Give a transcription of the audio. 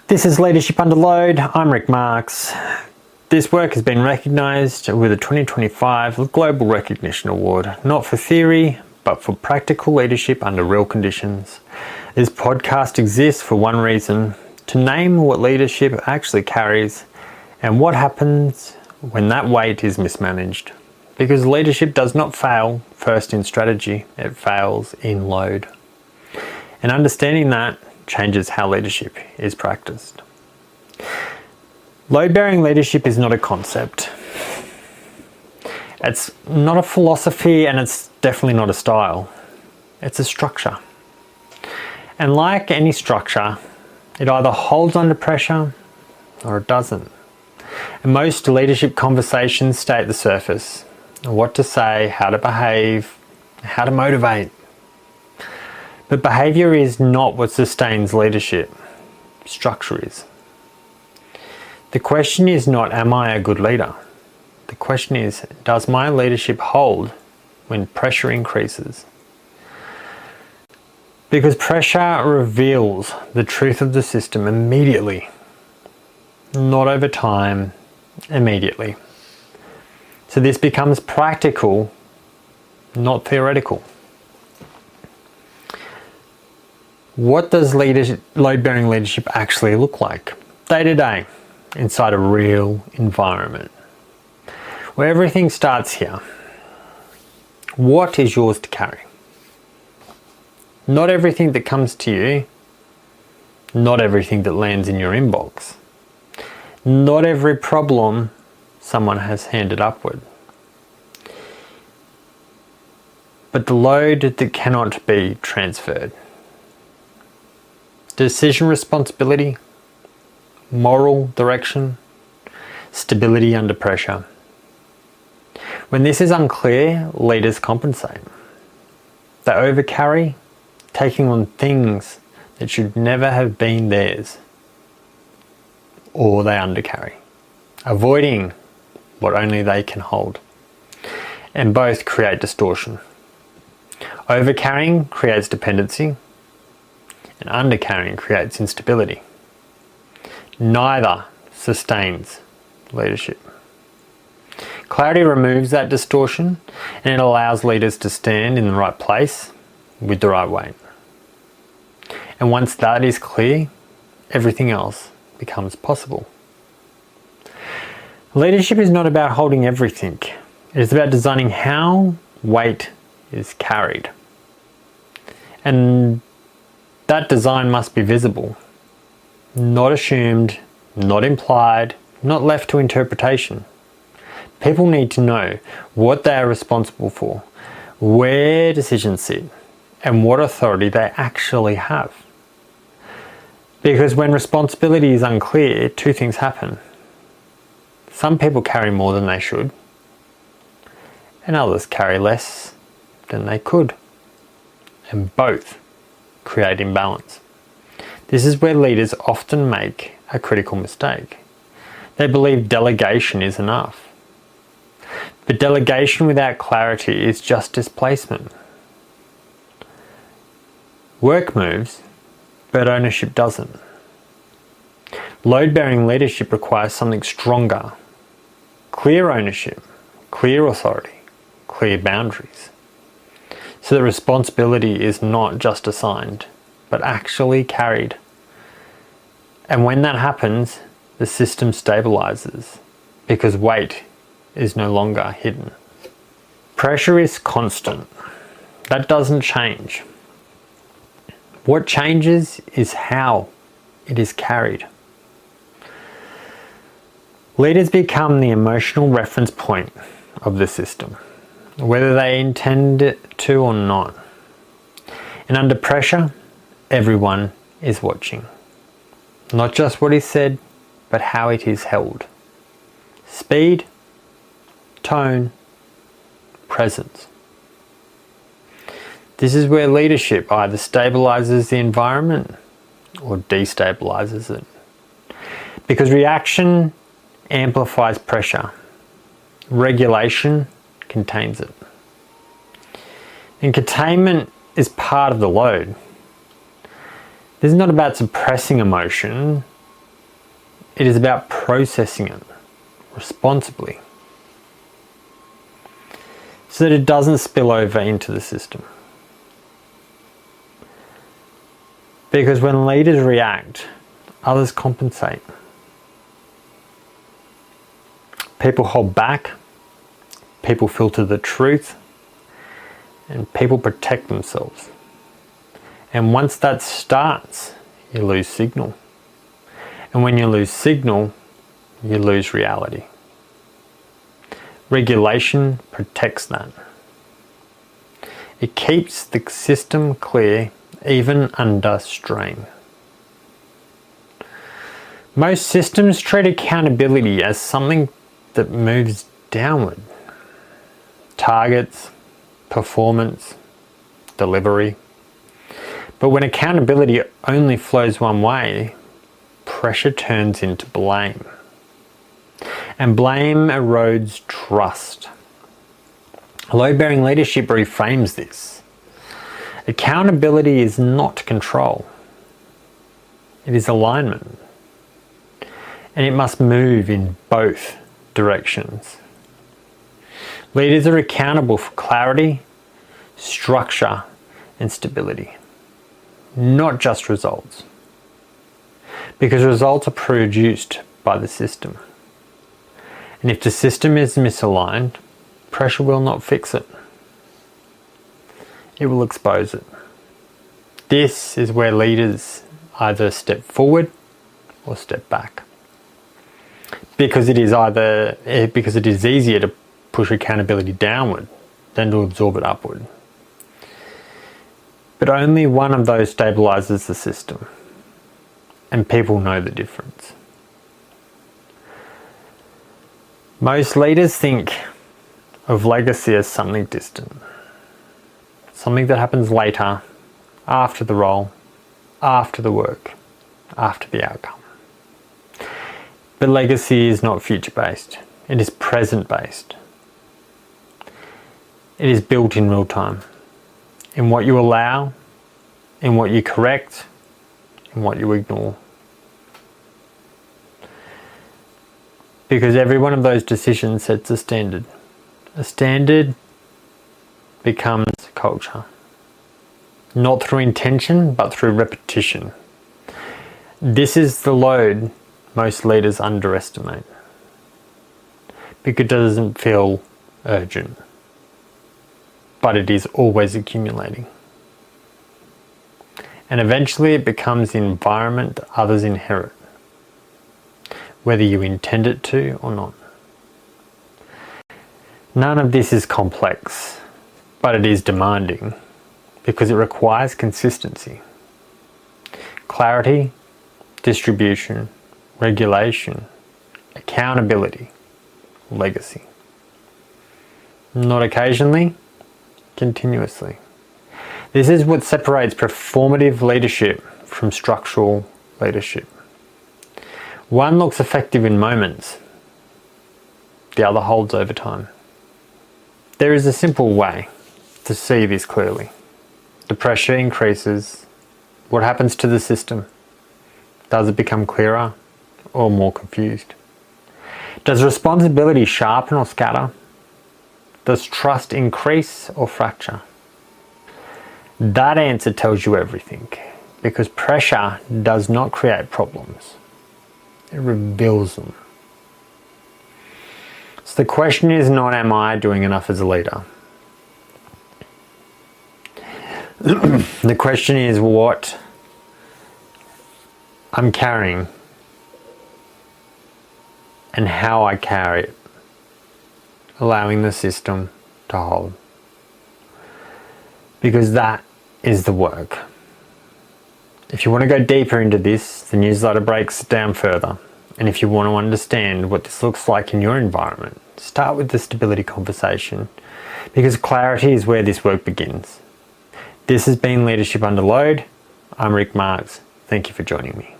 This is Leadership Under Load. I'm Ric Marks. This work has been recognised with a 2025 Global Recognition Award, not for theory, but for practical leadership under real conditions. This podcast exists for one reason: to name what leadership actually carries and what happens when that weight is mismanaged. Because leadership does not fail first in strategy, it fails in load. And understanding that changes how leadership is practiced. Load-bearing leadership is not a concept. It's not a philosophy, and it's definitely not a style. It's a structure. And like any structure, it either holds under pressure or it doesn't. And most leadership conversations stay at the surface: what to say, how to behave, how to motivate. But behaviour is not what sustains leadership. Structure is. The question is not, am I a good leader? The question is, does my leadership hold when pressure increases? Because pressure reveals the truth of the system immediately. Not over time, immediately. So this becomes practical, not theoretical. What does load-bearing leadership actually look like day to day inside a real environment where everything starts here? What is yours to carry? Not everything that comes to you, not everything that lands in your inbox, not every problem someone has handed upward, but the load that cannot be transferred. Decision responsibility, moral direction, stability under pressure. When this is unclear, leaders compensate. They overcarry, taking on things that should never have been theirs. Or they undercarry, avoiding what only they can hold. And both create distortion. Overcarrying creates dependency, and undercarrying creates instability. Neither sustains leadership. Clarity removes that distortion, and it allows leaders to stand in the right place with the right weight. And once that is clear, everything else becomes possible. Leadership is not about holding everything. It is about designing how weight is carried. And that design must be visible, not assumed, not implied, not left to interpretation. People need to know what they are responsible for, where decisions sit, and what authority they actually have. Because when responsibility is unclear, two things happen. Some people carry more than they should, and others carry less than they could. And both create imbalance. This is where leaders often make a critical mistake. They believe delegation is enough. But delegation without clarity is just displacement. Work moves, but ownership doesn't. Load-bearing leadership requires something stronger. Clear ownership, clear authority, clear boundaries. So that responsibility is not just assigned, but actually carried. And when that happens, the system stabilises, because weight is no longer hidden. Pressure is constant. That doesn't change. What changes is how it is carried. Leaders become the emotional reference point of the system, whether they intend to or not. And under pressure, everyone is watching. Not just what is said, but how it is held. Speed, tone, presence. This is where leadership either stabilizes the environment or destabilizes it. Because reaction amplifies pressure. Regulation contains it. And containment is part of the load. This is not about suppressing emotion, It is about processing it responsibly so that it doesn't spill over into the system. Because when leaders react, others compensate. People hold back, people filter the truth, and people protect themselves. And once that starts, you lose signal. And when you lose signal, you lose reality. Regulation protects that. It keeps the system clear even under strain. Most systems treat accountability as something that moves downward. Targets, performance, delivery. But when accountability only flows one way, pressure turns into blame. And blame erodes trust. Load-bearing leadership reframes this. Accountability is not control. It is alignment. And it must move in both directions. Leaders are accountable for clarity, structure, and stability. Not just results. Because results are produced by the system. And if the system is misaligned, pressure will not fix it. It will expose it. This is where leaders either step forward or step back. Because it is easier to push accountability downward than to absorb it upward. But only one of those stabilises the system. And people know the difference. Most leaders think of legacy as something distant. Something that happens later, after the role, after the work, after the outcome. But legacy is not future-based. It is present-based. It is built in real time. In what you allow, in what you correct, in what you ignore. Because every one of those decisions sets a standard. A standard becomes culture. Not through intention, but through repetition. This is the load most leaders underestimate. Because it doesn't feel urgent. But it is always accumulating. And eventually it becomes the environment that others inherit. Whether you intend it to or not. None of this is complex, but it is demanding because it requires consistency. Clarity, distribution, regulation, accountability, legacy. Not occasionally, continuously. This is what separates performative leadership from structural leadership. One looks effective in moments, the other holds over time. There is a simple way to see this clearly. The pressure increases. What happens to the system? Does it become clearer or more confused? Does responsibility sharpen or scatter? Does trust increase or fracture? That answer tells you everything, because pressure does not create problems. It reveals them. So the question is not, am I doing enough as a leader? The question is what I'm carrying and how I carry it, allowing the system to hold. Because that is the work. If you want to go deeper into this, the newsletter breaks it down further. And if you want to understand what this looks like in your environment, start with the stability conversation, because clarity is where this work begins. This has been Leadership Under Load. I'm Ric Marks. Thank you for joining me.